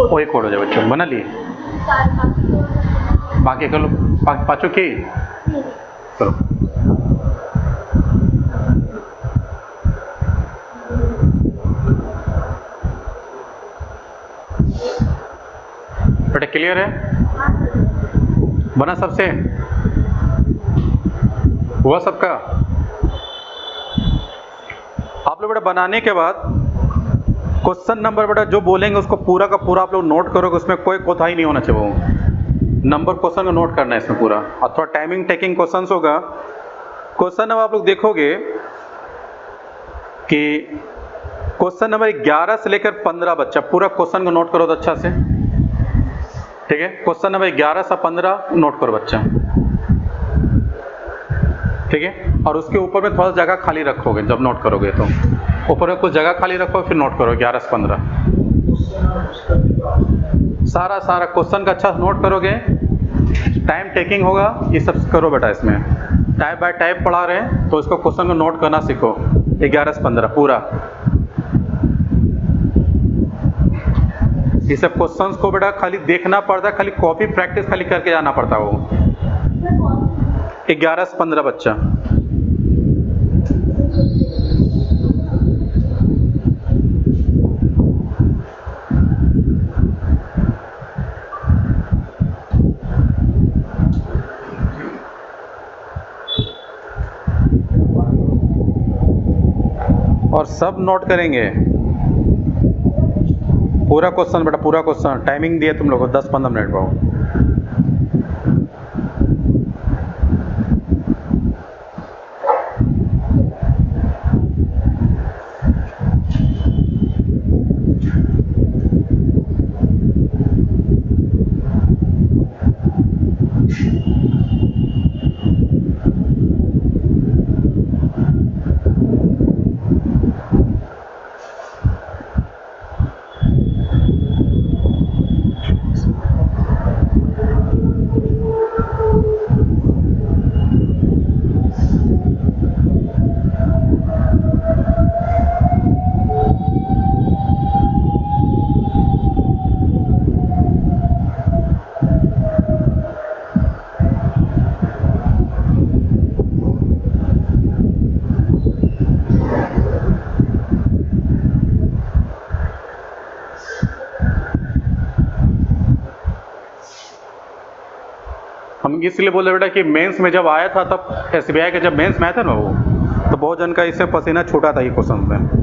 वही कोड हो जाए बच्चों, बना लिए, बाकी कर लो, पाँचों की करो। बेटा क्लियर है, बना सबसे, हुआ सबका। आप लोग बेटा बनाने के बाद क्वेश्चन नंबर बेटा जो बोलेंगे उसको पूरा का पूरा आप लोग नोट करोगे, उसमें कोई कोताही नहीं होना चाहिए। वो नंबर क्वेश्चन को नोट करना है इसमें पूरा, और थोड़ा टाइमिंग टेकिंग क्वेश्चन होगा। क्वेश्चन नंबर आप लोग देखोगे कि क्वेश्चन नंबर 11 से लेकर 15 बच्चा पूरा क्वेश्चन को नोट करो तो अच्छा से, ठीक है। क्वेश्चन नंबर 11 से 15 नोट करो बच्चा, ठीक है। और उसके ऊपर में थोड़ा जगह खाली रखोगे, जब नोट करोगे तो ऊपर में कुछ जगह खाली रखो, फिर नोट करो 11 से 15 सारा क्वेश्चन का अच्छा से नोट करोगे। टाइम टेकिंग होगा, ये सब करो बेटा। इसमें टाइप बाय टाइप पढ़ा रहे हैं तो इसको क्वेश्चन को नोट करना सीखो। 11 से 15 पूरा, ये सब क्वेश्चंस को बेटा खाली देखना पड़ता है, खाली कॉपी प्रैक्टिस खाली करके जाना पड़ता है। वो 11 से 15 बच्चा, और सब नोट करेंगे पूरा क्वेश्चन बेटा, पूरा क्वेश्चन। टाइमिंग दिए तुम लोगों को 10-15 मिनट पाओ। हम इसलिए बोले बेटा कि मेंस में जब आया था, तब एसबीआई का जब मेंस में आया था ना, वो तो बहुत जन का इससे पसीना छूटा था ये क्वेश्चन में।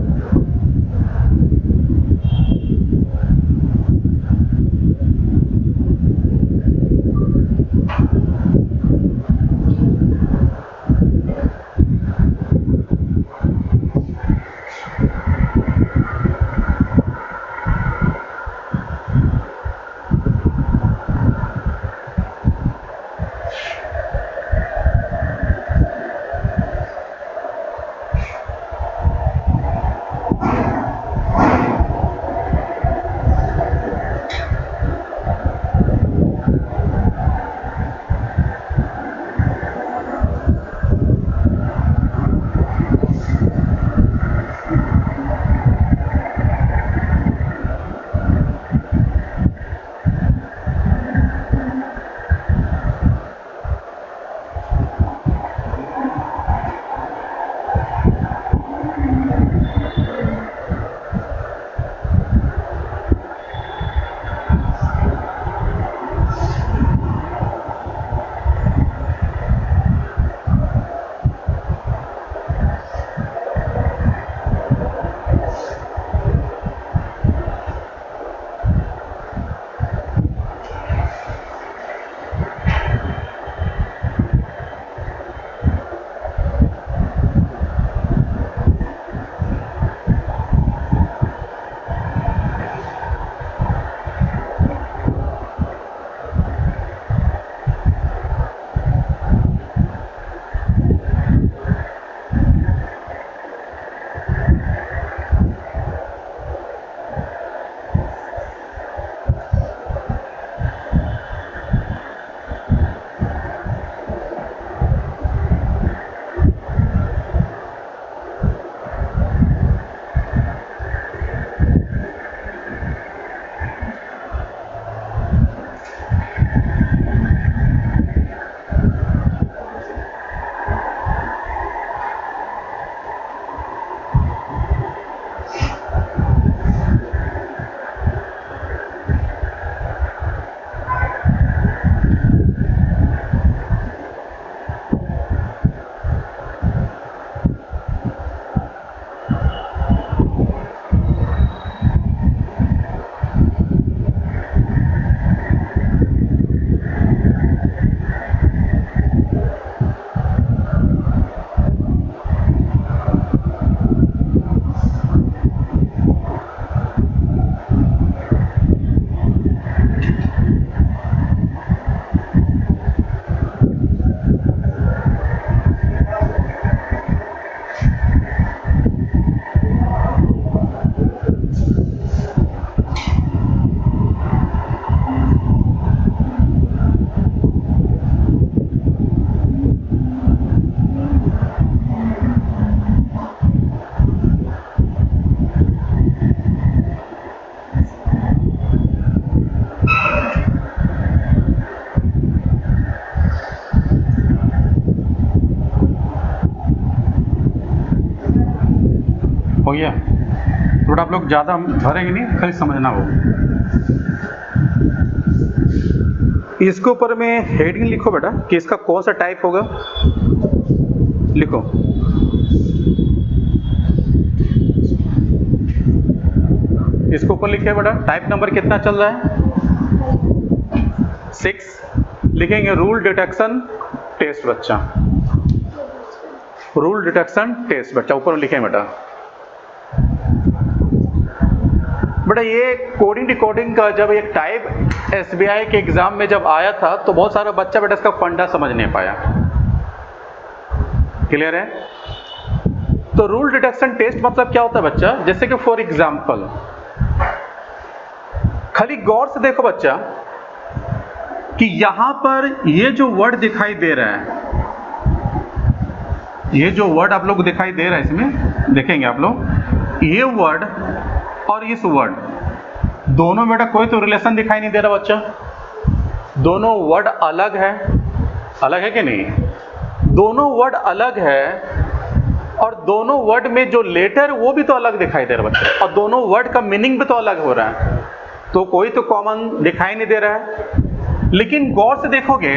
आप लोग ज़्यादा भरेंगे नहीं, खाली समझना हो। इसके ऊपर में हेडिंग लिखो बेटा कि इसका कौन सा टाइप होगा, लिखो। इसके ऊपर लिखे बेटा टाइप नंबर कितना चल रहा है, 6 लिखेंगे। रूल डिटेक्शन टेस्ट बच्चा, रूल डिटेक्शन टेस्ट बच्चा ऊपर लिखें बेटा। बेटा ये कोडिंग डिकोडिंग का जब एक टाइप SBI के एग्जाम में जब आया था तो बहुत सारा बच्चा बेटा इसका फंडा समझ नहीं पाया। क्लियर है? तो रूल डिटेक्शन टेस्ट मतलब क्या होता है बच्चा, जैसे कि फॉर एग्जाम्पल खाली गौर से देखो बच्चा कि यहां पर ये जो वर्ड दिखाई दे रहा है, ये जो वर्ड आप लोग को दिखाई दे रहा है, इसमें देखेंगे आप लोग, ये वर्ड और इस वर्ड दोनों में बेटा कोई तो रिलेशन दिखाई नहीं दे रहा बच्चा। दोनों वर्ड अलग है, अलग है कि नहीं? दोनों वर्ड अलग है और दोनों वर्ड में जो लेटर वो भी तो अलग दिखाई दे रहा बच्चा, और दोनों वर्ड का मीनिंग भी तो अलग हो रहा है, तो कोई तो कॉमन दिखाई नहीं दे रहा है। लेकिन गौर से देखोगे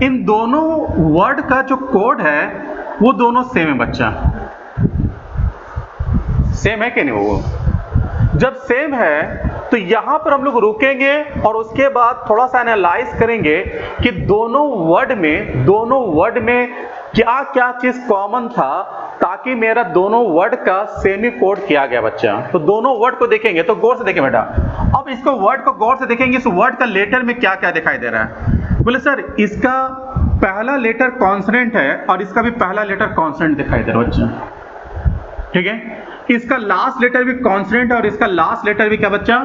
इन दोनों वर्ड का जो कोड है वो दोनों सेम है बच्चा, सेम है कि नहीं? वो जब सेम है तो यहां पर हम लोग रुकेंगे और उसके बाद थोड़ा सा एनालाइज करेंगे कि दोनों वर्ड में क्या क्या चीज कॉमन था, ताकि मेरा दोनों वर्ड का सेमी कोड किया गया बच्चा। तो दोनों वर्ड को देखेंगे, तो गौर से देखें बेटा। अब इसको वर्ड को गौर से देखेंगे, इस वर्ड का लेटर में क्या क्या दिखाई दे रहा है। बोले सर इसका पहला लेटर कॉन्सोनेंट है और इसका भी पहला लेटर कॉन्सोनेंट दिखाई दे रहा है बच्चा, ठीक है। इसका लास्ट लेटर भी कॉन्सोनेंट है और इसका लास्ट लेटर भी क्या बच्चा,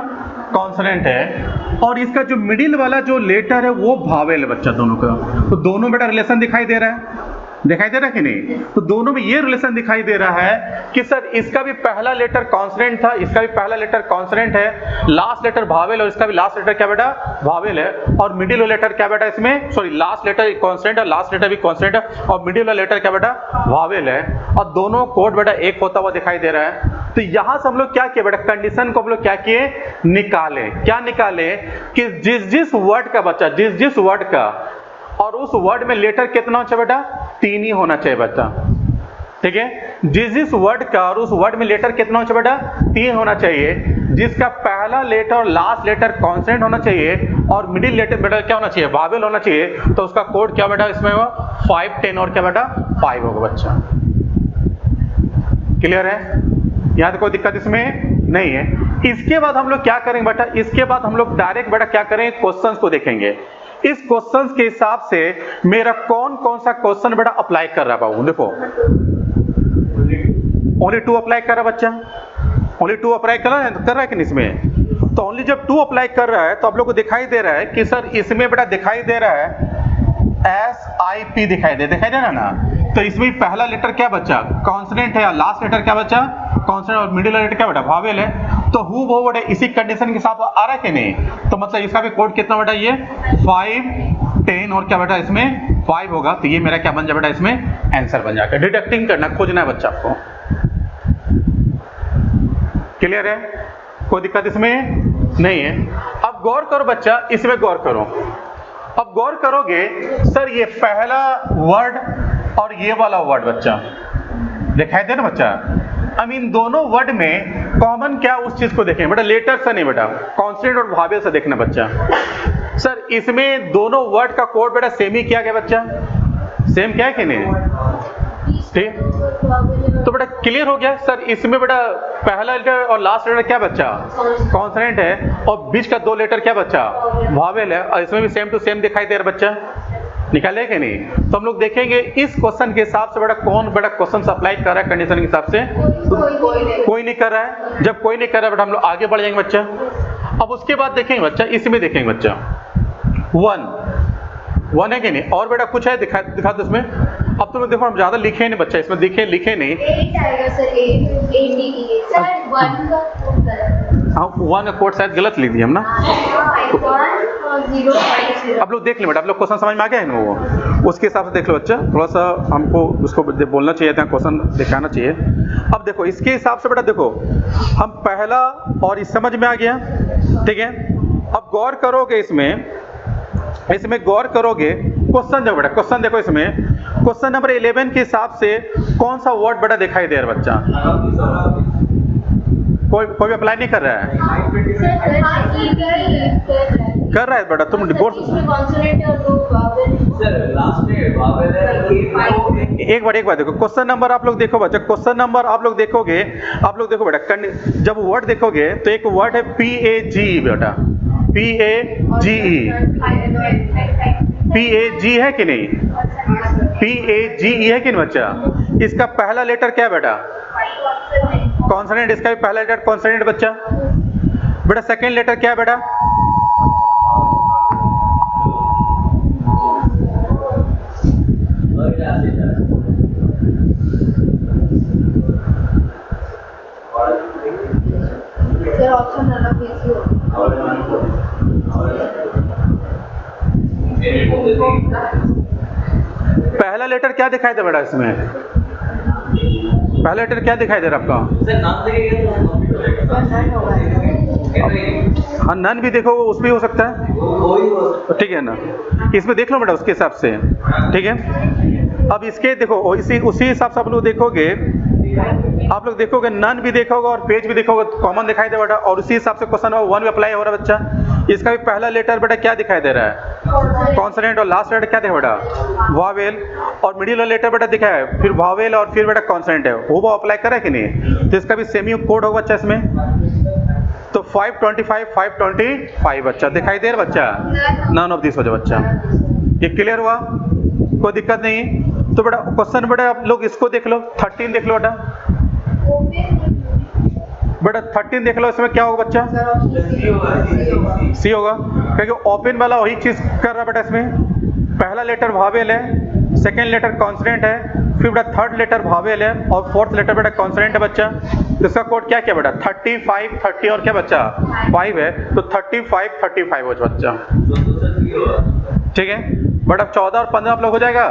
कॉन्सोनेंट है। और इसका जो मिडिल वाला जो लेटर है वो वावेल है बच्चा दोनों का। तो दोनों बेटा रिलेशन दिखाई दे रहा है, दिखाई दे रहा है कि नहीं? तो दोनों में ये रिलेशन दिखाई दे रहा है कि सर इसका भी पहला लेटर कॉन्सोनेंट था, इसका भी पहला लेटर कॉन्सोनेंट है, लास्ट लेटर वावेल और इसका भी लास्ट लेटर क्या बेटा, वावेल है। और मिडिल वाला लेटर क्या बेटा इसमें, सॉरी लास्ट लेटर कॉन्सोनेंट है, लास्ट लेटर भी कॉन्सोनेंट है और मिडिल वाला लेटर क्या बेटा, वावेल है। और दोनों कोड बेटा एक होता हुआ दिखाई दे रहा है। तो यहां से हम लोग क्या किए बेटा, कंडीशन को हम लोग क्या किए, निकाले। क्या निकाले कि जिस जिस वर्ड का बच्चा, जिस जिस वर्ड का और उस वर्ड में लेटर कितना होना चाहिए बेटा, 3 ही होना चाहिए बच्चा, ठीक है। जिस जिस वर्ड का और उस वर्ड में लेटर कितना होना चाहिए बेटा, 3 होना चाहिए। जिसका पहला लेटर और लास्ट लेटर कॉन्सोनेंट होना चाहिए और मिडिल लेटर बेटा क्या होना चाहिए, वावेल होना चाहिए। तो उसका कोड क्या बेटा इसमें होगा 5, 10 और क्या बेटा 5 होगा बच्चा। क्लियर है? यहां तो कोई दिक्कत इसमें नहीं है। इसके बाद हम लोग क्या करेंगे बेटा, इसके बाद हम लोग डायरेक्ट बेटा क्या करेंगे, क्वेश्चंस को देखेंगे। इस क्वेश्चंस के हिसाब से मेरा कौन कौन सा क्वेश्चन बेटा अप्लाई कर रहा है बाबू, देखो ओनली 2 अप्लाई कर रहा है बच्चा, ओनली 2 अप्लाई कर रहा है कि नहीं इसमें? तो ओनली जब 2 अप्लाई कर रहा है तो आप लोग को दिखाई दे रहा है कि सर इसमें बेटा दिखाई दे रहा है SIP दिखाई दे रहा ना। तो इसमें पहला लेटर क्या बच्चा, कॉन्सोनेंट है, लास्ट लेटर क्या बच्चा, कॉन्सोनेंट और मिडिल लेटर क्या बेटा, वावेल है। तो हु वो बेटा इसी कंडीशन के साथ आ रहा है कि नहीं? तो मतलब इसका भी कोड कितना बेटा, ये 5, 10 और क्या बेटा इसमें 5 होगा। तो ये मेरा क्या बन जाए बेटा, इसमें आंसर बन जाएगा। डिडक्टिंग करना, खोजना है बच्चा आपको। क्लियर है? कोई दिक्कत इसमें नहीं है। अब गौर करो बच्चा, इसमें गौर करो। अब गौर करोगे सर ये पहला वर्ड और ये वाला वर्ड बच्चा दिखाई दे ना बच्चा। अब इन दोनों वर्ड में कॉमन क्या उस चीज को देखें बेटा, लेटर से नहीं बेटा, कॉन्सोनेंट और वावेल से देखना बच्चा। सर इसमें दोनों वर्ड का कोड बेटा सेम ही किया गया बच्चा, सेम क्या है कि नहीं? ठीक, तो बेटा क्लियर हो गया। सर इसमें बेटा पहला लेटर और लास्ट लेटर क्या बच्चा, कॉन्सोनेंट है और बीच का 2 लेटर क्या बच्चा, वावेल है। और इसमें भी सेम टू सेम दिखाई दे रहा बच्चा, निकाले कि नहीं? तो हम लोग देखेंगे इस क्वेश्चन के हिसाब से बेटा कौन बेटा क्वेश्चन अप्लाई कर रहा है कंडीशन के हिसाब से, कोई नहीं कर रहा है। जब कोई नहीं कर रहा है बेटा हम लोग आगे बढ़ जाएंगे बच्चा। अब उसके बाद देखेंगे बच्चा, इसमें देखेंगे बच्चा 1 है कि नहीं, और बेटा कुछ है दिखा दो इसमें। अब तुम देखो हम ज्यादा लिखे नहीं बच्चा, इसमें लिखे नहीं। 8 आएगा सर, 8 सर 1 का कोड गलत। हाँ 1 का कोड शायद गलत लिख दिया हम ना। 1 और 0 5 0। अब लोग देख लें बेटा, आप लोग क्वेश्चन समझ में आ गया है ना वो? उसके हिसाब से देख लो बच्चा, थोड़ा सा हमको उसको बोलना चाहिए था, क्वेश्चन दिखाना चाहिए। अब देखो इसके हिसाब से बेटा देखो, हम पहला और इस समझ में आ गया, ठीक है। अब गौर करोगे इसमें गौर करोगे, क्वेश्चन देखो बेटा, क्वेश्चन देखो इसमें, क्वेश्चन नंबर 11 के हिसाब से कौन सा वर्ड बेटा दिखाई दे रहा है बच्चा? कोई भी अप्लाई नहीं कर रहा है? कर रहा है बेटा, तुम बोर्ड एक बार देखो, क्वेश्चन नंबर आप लोग देखो बच्चा, क्वेश्चन नंबर आप लोग देखो बेटा, जब वर्ड देखोगे तो एक वर्ड है PAG बेटा, PAGE, PAG है कि नहीं? PAGE है कि नहीं बच्चा? इसका पहला लेटर क्या है बेटा? कॉन्सोनेंट। इसका भी पहला लेटर कॉन्सोनेंट बच्चा। बेटा सेकेंड लेटर क्या है बेटा? पहला लेटर क्या दिखाई दे बेटा इसमें? पहला लेटर क्या दिखाई दे रहा आपका? हाँ नन भी देखो, उसमें हो सकता है, ठीक है ना। इसमें देख लो बेटा उसके हिसाब से, ठीक है। अब इसके देखो उसी हिसाब से आप लोग देखोगे नन भी देखोगे और पेज भी देखोगे, तो कॉमन दिखाई दे बेटा, और उसी हिसाब से क्वेश्चन नंबर 1 में अप्लाई हो रहा है बच्चा। इसका भी पहला लेटर बेटा क्या दिखाई दे रहा है? कॉन्सोनेंट, और लास्ट लेटर क्या दिखा बेटा? वावेल, और मिडिल वाला लेटर बेटा दिखा है फिर वावेल और फिर बेटा कॉन्सोनेंट है, वो अप्लाई करा है कि नहीं? तो इसका भी सेमी कोड होगा बच्चा इसमें। तो 525 बच्चा दिखाई दे रहा बच्चा, नन ऑफ दिस हो जाए बच्चा। ये क्लियर हुआ? कोई दिक्कत नहीं। तो बेटा क्वेश्चन बेटा आप लोग इसको देख लो, 13 देख लो बेटा 13 देख लो, इसमें क्या होगा बच्चा? सी होगा, क्योंकि ओपन वाला वही चीज कर रहा बेटा। इसमें पहला लेटर वावेल है, सेकेंड लेटर कॉन्सोनेंट है, फिर बेटा थर्ड लेटर वावेल है, और फोर्थ लेटर बेटा कॉन्सोनेंट है बच्चा। तो इसका कोड क्या क्या बेटा? 35 30 और क्या बच्चा? 5 है, तो 35 हो बच्चा, ठीक है। बट अब 14 और 15 आप लोग हो जाएगा,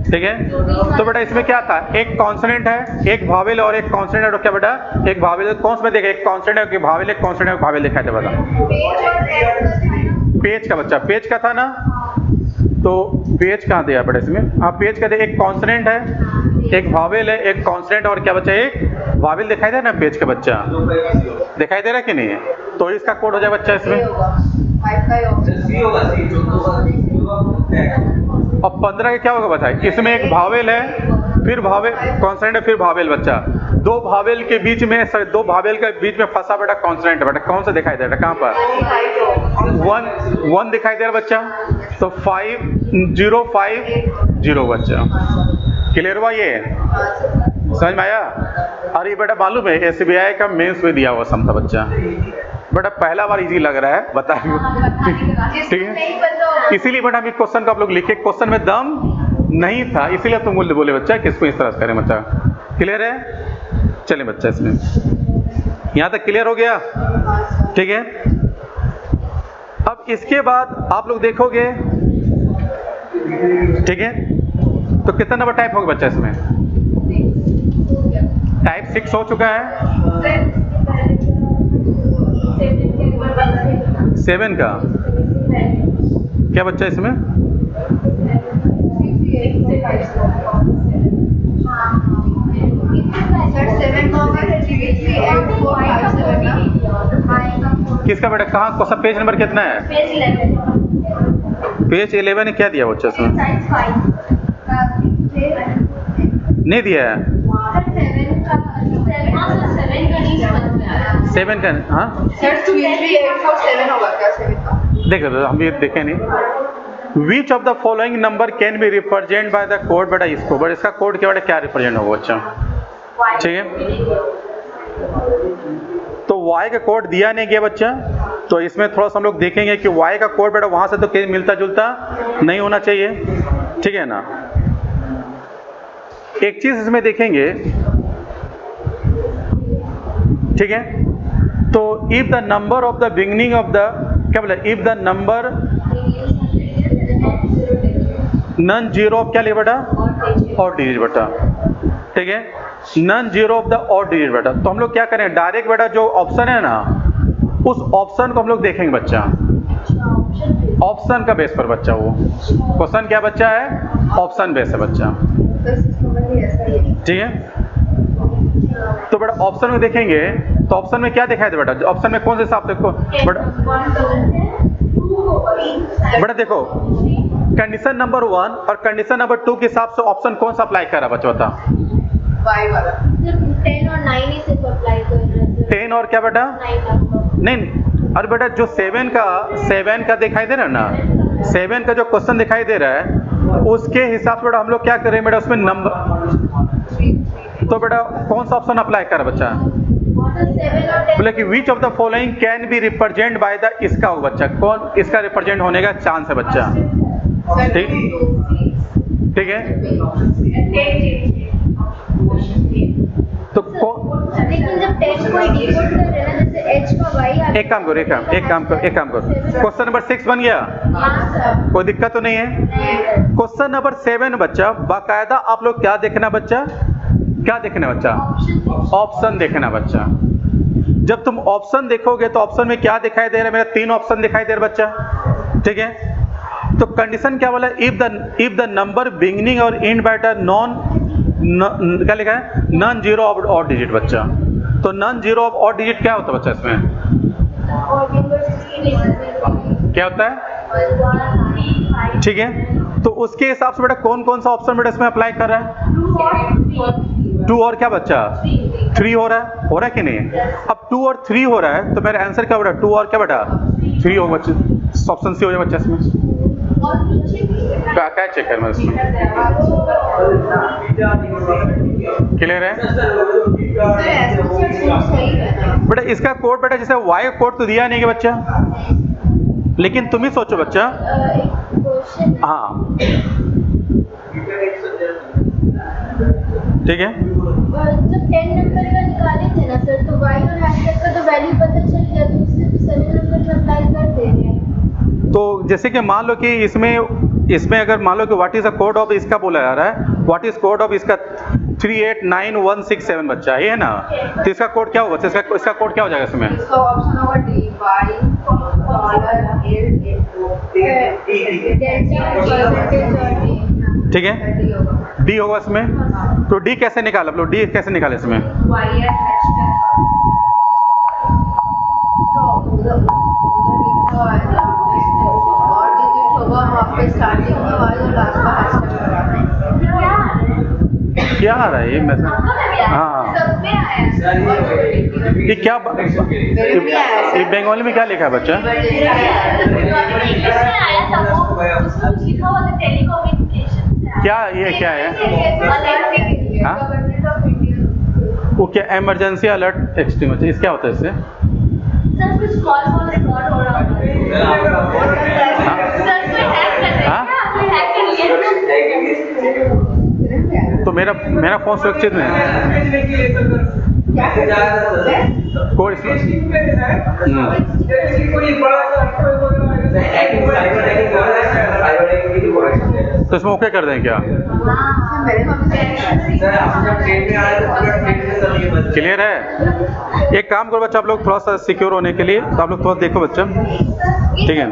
ठीक है। तो बेटा इसमें क्या था? एक कॉन्सोनेंट है, एक वावेल और एक कॉन्सोनेंट है, और क्या बेटा? एक वावेल। कौन सा में देखे? एक कॉन्सोनेंट है, एक वावेल, एक कॉन्सोनेंट, एक वावेल दिखाई दे बेटा। पेज का बच्चा, पेज का था ना, तो पेज कहाँ दिया बेटा इसमें? हाँ पेज का दे, एक कॉन्सोनेंट है, एक वावेल है, एक कॉन्सोनेंट, और क्या बच्चा? एक वावेल दिखाई दे रहा है ना पेज का बच्चा, दिखाई दे रहा है कि नहीं? तो इसका कोड हो जाए बच्चा इसमें। और 15 का क्या होगा बताइए? इसमें एक भावेल है, फिर भावेल कॉन्सोनेंट है, फिर भावेल बच्चा। दो भावेल के बीच में फंसा बेटा कॉन्सोनेंट है बेटा। कौन सा दिखाई दे रहा है? कहाँ पर? 1 दिखाई दे रहा बच्चा, तो 5050 बच्चा। क्लियर हुआ? ये समझ में आया? अरे बेटा मालूम है SBI का मेंस में दिया हुआ सम था बच्चा बेटा, पहला बार इजी लग रहा है, बताइए, ठीक है। इसीलिए बेटा हम क्वेश्चन को आप लोग लिखे, क्वेश्चन में दम नहीं था, इसीलिए तुम बोले बच्चा कि इसको इस तरह से करें बच्चा। क्लियर है? चलिए बच्चा, इसमें यहाँ तक क्लियर हो गया, ठीक है। अब इसके बाद आप लोग देखोगे, ठीक है, तो कितना नंबर टाइप होगा बच्चा इसमें? टाइप 6 हो चुका है, 7 का क्या बच्चा इसमें? किसका बेटा? कहाँ? कौन पेज नंबर कितना है? पेज 11 ने क्या दिया बच्चा इसमें? नहीं दिया है 7 का। हाँ देखो हम ये देखे नहीं। Which of the following number can be represent by the code बेटा? इसको बट इसका कोड क्या बेटा? क्या रिप्रेजेंट होगा बच्चा? ठीक है, तो y का कोड दिया नहीं गया बच्चा, तो इसमें थोड़ा सा हम लोग देखेंगे कि y का कोड बेटा वहां से तो कहीं मिलता जुलता नहीं होना चाहिए, ठीक है ना। एक चीज इसमें देखेंगे, ठीक है, तो if the number of the beginning of the क्या बोला? If the number non zero of क्या लिखा बेटा? ऑड डिजिट बेटा, ठीक है, non zero of the odd digit बेटा। तो हम लोग क्या करें, डायरेक्ट बेटा जो ऑप्शन है ना, उस ऑप्शन को हम लोग देखेंगे बच्चा, ऑप्शन का बेस पर बच्चा। वो क्वेश्चन क्या बच्चा है? ऑप्शन बेस है बच्चा, ठीक है। तो बेटा ऑप्शन में देखेंगे तो ऑप्शन में क्या दिखाई दे बेटा? ऑप्शन में कौन से हिसाब से बेटा देखो, कंडीशन नंबर 1 और कंडीशन नंबर 2 के हिसाब से ऑप्शन कौन सा अप्लाई कर रहा बच्चा बता? 10 और 9 ही सिर्फ अप्लाई कर रहे हैं। 10 और क्या बेटा? 9 नहीं, और बेटा जो 7 का दिखाई दे रहा है ना, 7 का जो क्वेश्चन दिखाई दे रहा है, उसके हिसाब से बेटा हम लोग क्या करें बेटा, उसमें नंबर, तो बेटा कौन सा ऑप्शन अप्लाई कर बच्चा? बोले कि which of the following can be represent by the, इसका हो बच्चा, कौन इसका रिप्रेजेंट होने का चांस है बच्चा, ठीक, ठीक है। तो लेकिन जब टेस्ट कोई डिकोड कर रहे हैं ना, जैसे h का y, एक काम करो, क्वेश्चन नंबर 6 बन गया, कोई दिक्कत तो नहीं है। क्वेश्चन नंबर 7 बच्चा, बाकायदा आप लोग क्या देखना बच्चा, क्या देखना बच्चा? ऑप्शन देखना बच्चा। जब तुम ऑप्शन देखोगे तो ऑप्शन में क्या दिखाई दे रहा है? मेरा 3 ऑप्शन दिखाई दे रहा है बच्चा, ठीक है। तो कंडीशन क्या बोला? इफ द नंबर बिगिनिंग और एंड बाय द नॉन, क्या लिखा है? Non zero of odd digit बच्चा। तो non zero of odd digit क्या होता है बच्चा इसमें? क्या होता है, ठीक है। तो उसके हिसाब से बेटा कौन कौन सा ऑप्शन बेटा इसमें अप्लाई कर रहा है? 2 और क्या बच्चा? 3 हो रहा है कि नहीं? अब 2 और 3 हो रहा है तो मेरा आंसर क्या बेटा? 2 और क्या बेटा? 3 होगा बच्चा, ऑप्शन सी हो जाएगा बच्चा इसमें। क्या चेक करना इसमें? क्लियर है बेटा? इसका कोड बेटा जैसे वाई कोड तो दिया नहीं है बच्चा, लेकिन तुम ही सोचो बच्चा, हाँ ठीक है। जब 10 नंबर का निकाले थे ना सर, तो y और हैशटैग का तो वैल्यू पता चल गया, तो उससे 7 नंबर में अप्लाई कर दे रहे हैं। तो जैसे कि मान लो कि इसमें अगर मान लो कि what is the code of इसका बोला जा रहा है, व्हाट इज कोड ऑफ इसका 389167 बच्चा है ना, तो इसका कोड क्या होगा? इसका कोड क्या हो जाएगा इसमें? इसका ऑप्शन होगा डी वाई ठीक है, डी होगा इसमें। तो डी कैसे निकाला आप लोग? डी कैसे निकाले इसमें? क्या आ रहा है ये मैसेज? हाँ, ये क्या ये बंगाली में क्या लिखा है बच्चा? क्या ये क्या है? हाँ? वो क्या इमरजेंसी अलर्ट एक्सट्रीम, इस क्या होता है इससे? सर कुछ कॉल रिकॉर्ड हो रहा तो मेरा फोन सुरक्षित नहीं है। कोई तो इसमें ओके कर दें क्या? क्लियर है? एक काम करो बच्चा, आप लोग थोड़ा सा सिक्योर होने के लिए तो आप लोग थोड़ा देखो बच्चा, ठीक है।